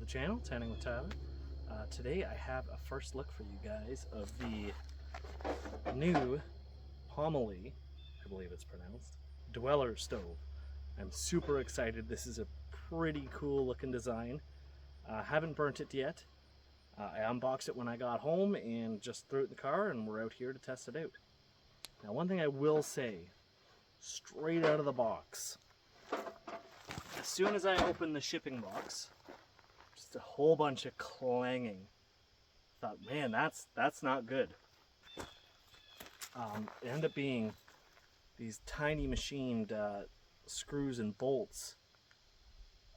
the channel, Tanning with Tyler. Today I have a first look for you guys of the new Pomoly, I believe it's pronounced, Dweller stove. I'm super excited. This is a pretty cool looking design. Haven't burnt it yet. I unboxed it when I got home and just threw it in the car, and we're out here to test it out. Now, one thing I will say, straight out of the box, as soon as I opened the shipping box, just a whole bunch of clanging. Thought, man, that's not good. It ended up being these tiny machined screws and bolts,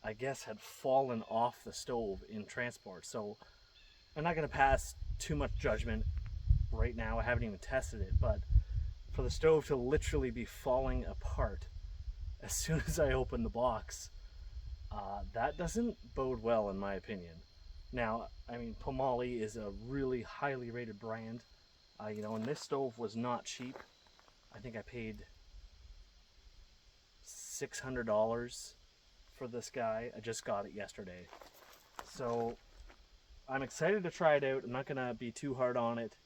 I guess, had fallen off the stove in transport. So I'm not going to pass too much judgment right now. I haven't even tested it, but for the stove to literally be falling apart as soon as I open the box, that doesn't bode well in my opinion. Now, I mean, Pomoly is a really highly rated brand, and this stove was not cheap. I think I paid $600 for this guy. I just got it yesterday. So I'm excited to try it out. I'm not gonna be too hard on it.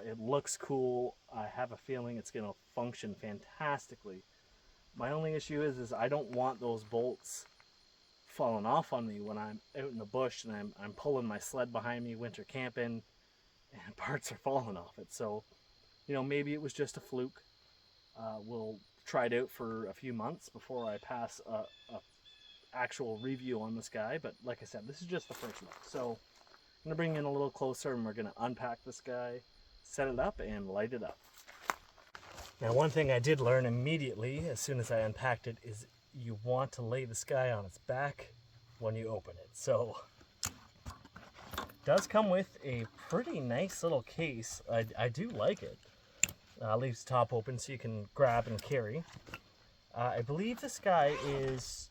It looks cool. I have a feeling it's gonna function fantastically. My only issue is I don't want those bolts falling off on me when I'm out in the bush and I'm pulling my sled behind me winter camping and parts are falling off it. So, maybe it was just a fluke. We'll try it out for a few months before I pass a actual review on this guy. But like I said, this is just the first look. So I'm gonna bring it in a little closer and we're gonna unpack this guy, set it up, and light it up. Now, one thing I did learn immediately as soon as I unpacked it is you want to lay this guy on its back when you open it. So it does come with a pretty nice little case. I do like it. Leaves the top open so you can grab and carry. I believe this guy is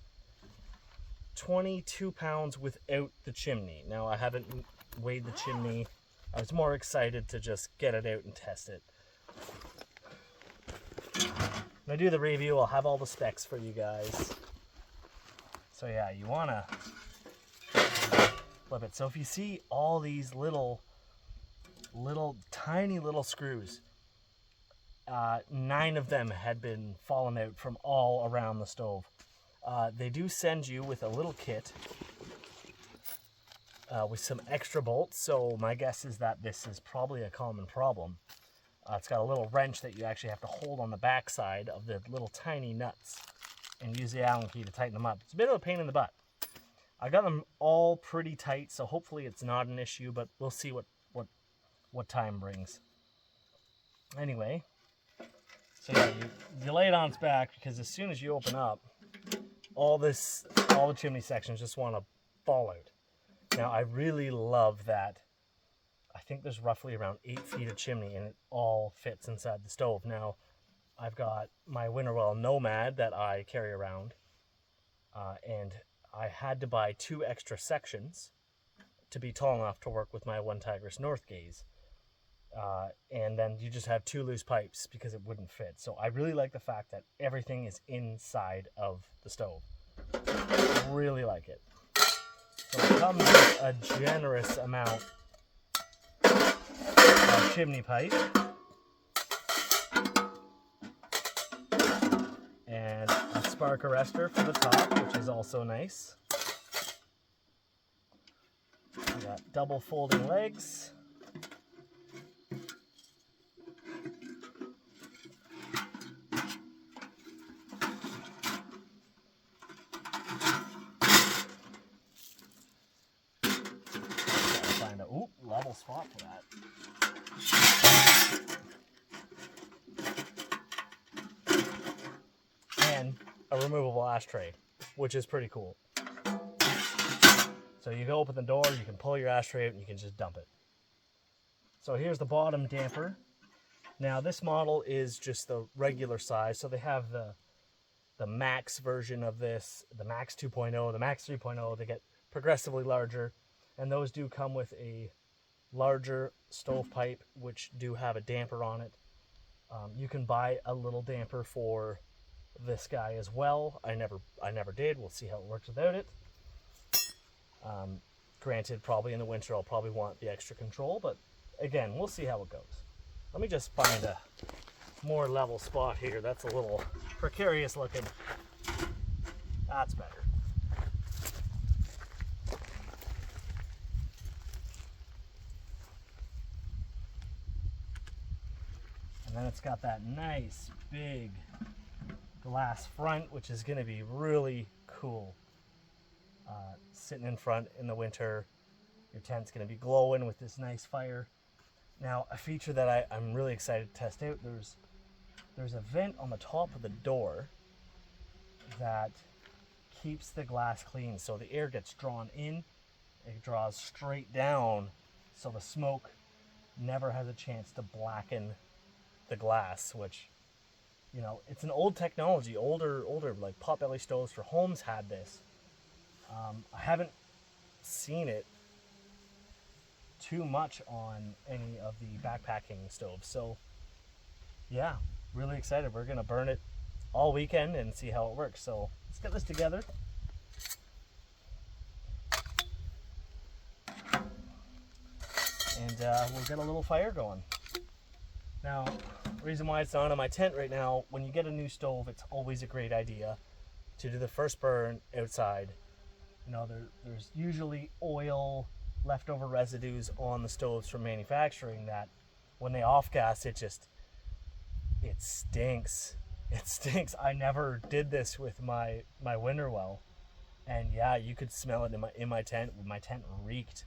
22 pounds without the chimney. Now, I haven't weighed the chimney. I was more excited to just get it out and test it. When I do the review, I'll have all the specs for you guys. So yeah, you want to flip it. So if you see all these tiny little screws, 9 of them had been fallen out from all around the stove. They do send you with a little kit with some extra bolts, so my guess is that this is probably a common problem. It's got a little wrench that you actually have to hold on the back side of the little tiny nuts and use the Allen key to tighten them up. It's a bit of a pain in the butt. I got them all pretty tight, so hopefully it's not an issue, but we'll see what time brings. Anyway, so yeah, you lay it on its back, because as soon as you open up, all the chimney sections just want to fall out. Now, I really love that. I think there's roughly around 8 feet of chimney and it all fits inside the stove. Now, I've got my Winterwell Nomad that I carry around, and I had to buy 2 extra sections to be tall enough to work with my One Tigris North Gaze. And then you just have 2 loose pipes because it wouldn't fit. So I really like the fact that everything is inside of the stove. I really like it. So it comes with a generous amount of chimney pipe and a spark arrestor for the top, which is also nice. We got double folding legs. Find a level spot for that. And a removable ashtray, which is pretty cool. So you go open the door, you can pull your ashtray out and you can just dump it. So here's the bottom damper. Now, this model is just the regular size, so they have the max version of this, the max 2.0, the max 3.0. They get progressively larger, and those do come with a larger stovepipe, which do have a damper on it. You can buy a little damper for this guy as well. I never did. We'll see how it works without it. Granted, probably in the winter I'll probably want the extra control, but again, we'll see how it goes. Let me just find a more level spot here. That's a little precarious looking. That's better. And then it's got that nice big glass front, which is going to be really cool. Sitting in front in the winter, your tent's going to be glowing with this nice fire. Now, a feature that I'm really excited to test out, there's a vent on the top of the door that keeps the glass clean. So the air gets drawn in, it draws straight down, so the smoke never has a chance to blacken the glass, which, you know, it's an old technology. Older like potbelly stoves for homes had this. I haven't seen it too much on any of the backpacking stoves. So yeah, really excited. We're gonna burn it all weekend and see how it works. So let's get this together. And we'll get a little fire going. Now, the reason why it's not on my tent right now, when you get a new stove, it's always a great idea to do the first burn outside. You know, there's usually oil, leftover residues on the stoves from manufacturing that when they off gas, it stinks. It stinks. I never did this with my winter well, and yeah, you could smell it in my tent. My tent reeked.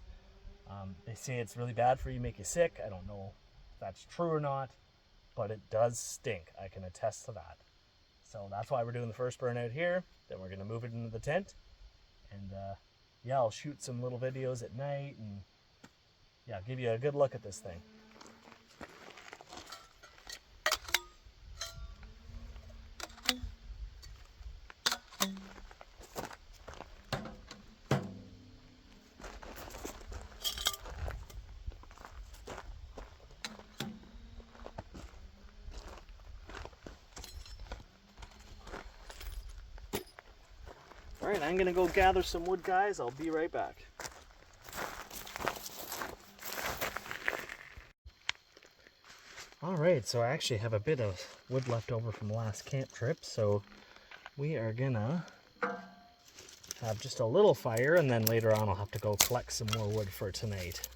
They say it's really bad for you, make you sick. I don't know if that's true or not, but it does stink. I can attest to that. So that's why we're doing the first burn out here. Then we're gonna move it into the tent, and yeah, I'll shoot some little videos at night and yeah, give you a good look at this thing. All right, I'm gonna go gather some wood, guys. I'll be right back. All right, so I actually have a bit of wood left over from the last camp trip, so we are gonna have just a little fire, and then later on I'll have to go collect some more wood for tonight.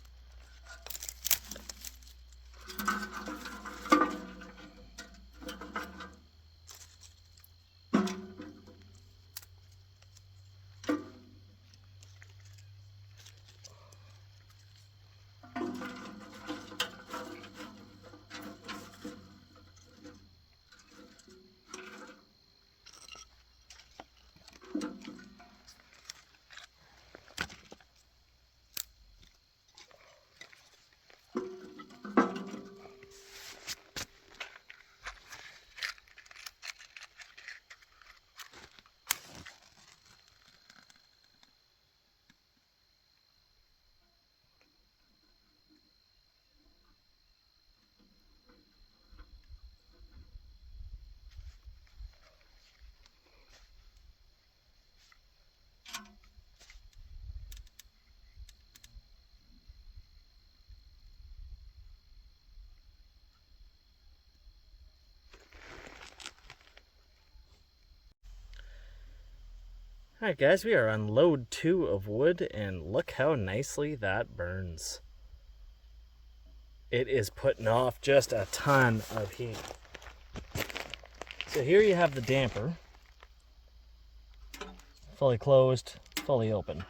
Alright guys, we are on load 2 of wood, and look how nicely that burns. It is putting off just a ton of heat. So here you have the damper, fully closed, fully open.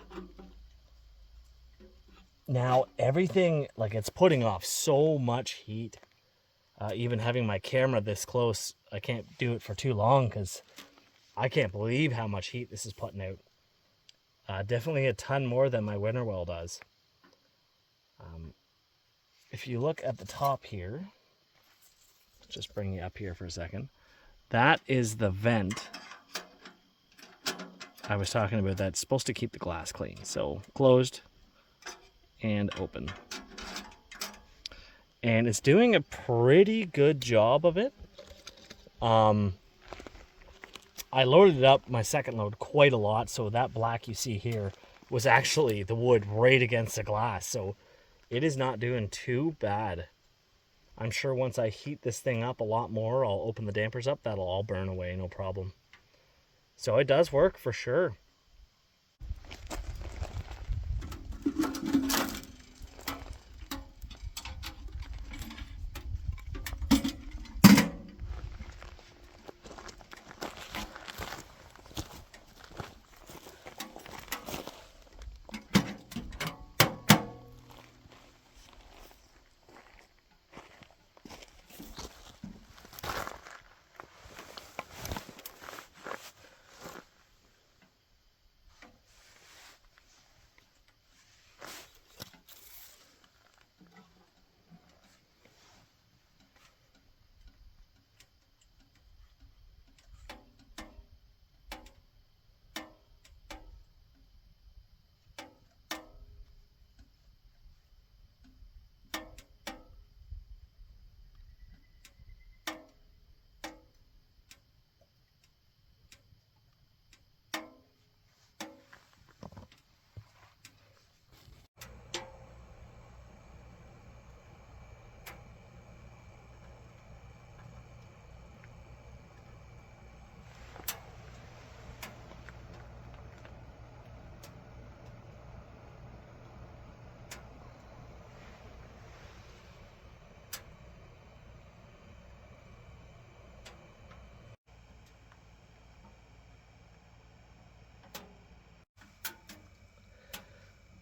Now everything, like, it's putting off so much heat. Even having my camera this close, I can't do it for too long because I can't believe how much heat this is putting out. Definitely a ton more than my winter well does. If you look at the top here, let's just bring you up here for a second. That is the vent I was talking about that's supposed to keep the glass clean. So closed and open. And it's doing a pretty good job of it. I loaded it up, my second load, quite a lot, so that black you see here was actually the wood right against the glass, so it is not doing too bad. I'm sure once I heat this thing up a lot more, I'll open the dampers up, that'll all burn away, no problem. So it does work for sure.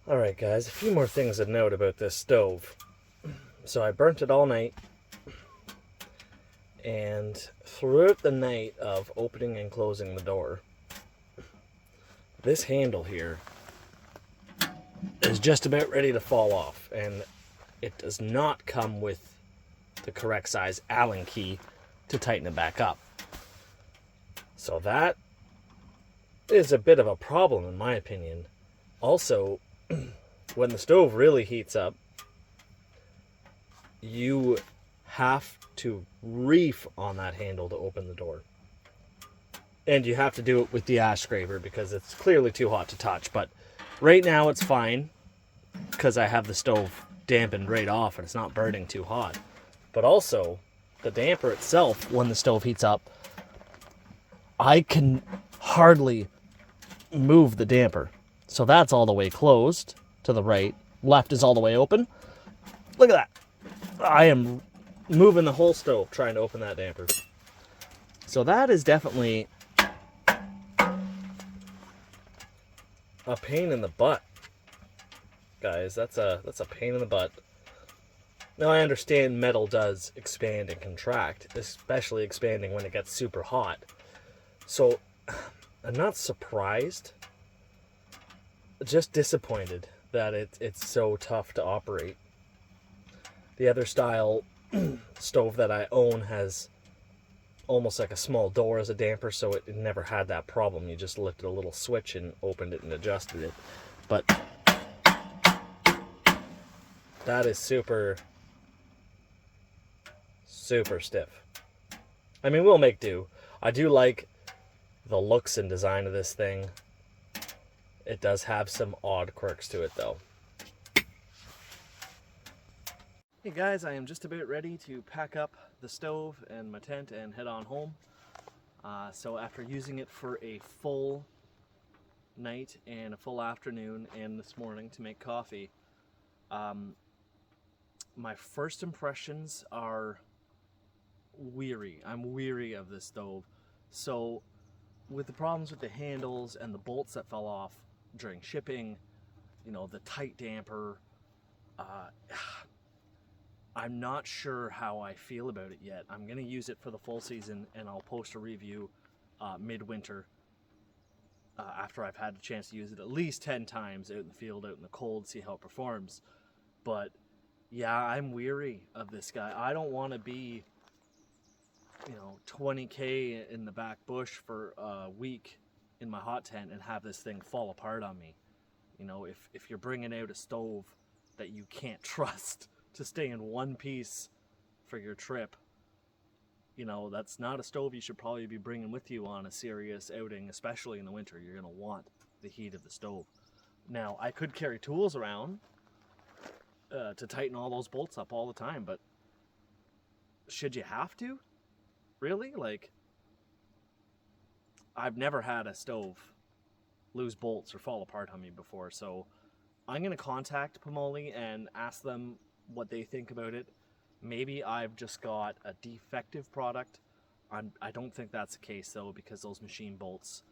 Alright guys, a few more things to note about this stove. So I burnt it all night, and throughout the night of opening and closing the door, this handle here is just about ready to fall off, and it does not come with the correct size Allen key to tighten it back up. So that is a bit of a problem in my opinion. Also, when the stove really heats up, you have to reef on that handle to open the door. And you have to do it with the ash scraper because it's clearly too hot to touch. But right now it's fine because I have the stove dampened right off and it's not burning too hot. But also, the damper itself, when the stove heats up, I can hardly move the damper. So that's all the way closed to the right. Left is all the way open. Look at that. I am moving the whole stove trying to open that damper. So that is definitely a pain in the butt. Guys, that's a pain in the butt. Now I understand metal does expand and contract, especially expanding when it gets super hot. So I'm not surprised, just disappointed that it's so tough to operate. The other style stove that I own has almost like a small door as a damper, so it never had that problem. You just lifted a little switch and opened it and adjusted it. But that is super stiff. I mean, we'll make do. I do like the looks and design of this thing. It does have some odd quirks to it though. Hey guys, I am just about ready to pack up the stove and my tent and head on home. So after using it for a full night and a full afternoon and this morning to make coffee, my first impressions are weary. I'm weary of this stove. So with the problems with the handles and the bolts that fell off during shipping, you know, the tight damper, I'm not sure how I feel about it yet. I'm going to use it for the full season and I'll post a review midwinter after I've had a chance to use it at least 10 times out in the field, out in the cold, see how it performs. But yeah, I'm weary of this guy. I don't want to be, you know, 20K in the back bush for a week in my hot tent and have this thing fall apart on me. You know, if you're bringing out a stove that you can't trust to stay in one piece for your trip, you know, that's not a stove you should probably be bringing with you on a serious outing, especially in the winter. You're going to want the heat of the stove. Now, I could carry tools around to tighten all those bolts up all the time, but should you have to? Really? Like, I've never had a stove lose bolts or fall apart on me before, so I'm going to contact Pomoly and ask them what they think about it. Maybe I've just got a defective product. I don't think that's the case, though, because those machine bolts,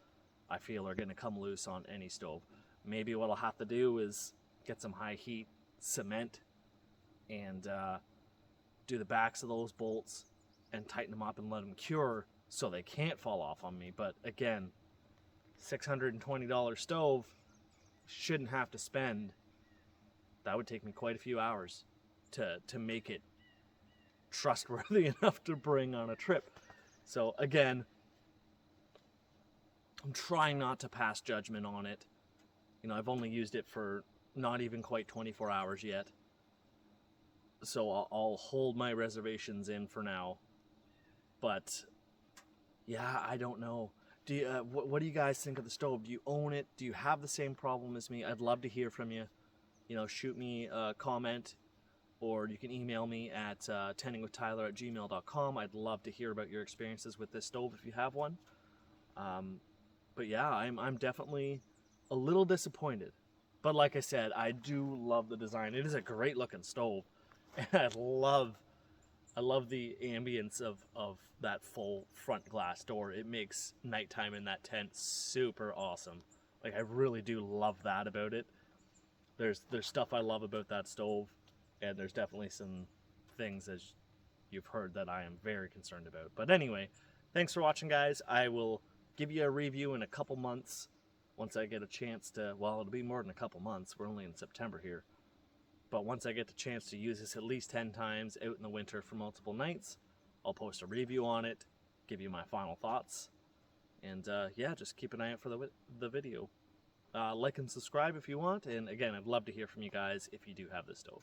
I feel, are going to come loose on any stove. Maybe what I'll have to do is get some high heat cement and do the backs of those bolts and tighten them up and let them cure so they can't fall off on me. But again, $620 stove, shouldn't have to spend. That would take me quite a few hours to make it trustworthy enough to bring on a trip. So again, I'm trying not to pass judgment on it. You know, I've only used it for not even quite 24 hours yet. So I'll hold my reservations in for now. But yeah, I don't know. Do you, what do you guys think of the stove? Do you own it? Do you have the same problem as me? I'd love to hear from you. You know, shoot me a comment, or you can email me at tendingwithtyler@gmail.com. I'd love to hear about your experiences with this stove if you have one. But yeah, I'm definitely a little disappointed. But like I said, I do love the design. It is a great looking stove. And I love the ambience of that full front glass door. It makes nighttime in that tent super awesome. Like, I really do love that about it. There's stuff I love about that stove, and there's definitely some things, as you've heard, that I am very concerned about. But anyway, thanks for watching, guys. I will give you a review in a couple months once I get a chance to, well, it'll be more than a couple months. We're only in September here. But once I get the chance to use this at least 10 times out in the winter for multiple nights, I'll post a review on it, give you my final thoughts, and yeah, just keep an eye out for the video. Like and subscribe if you want, and again, I'd love to hear from you guys if you do have this stove.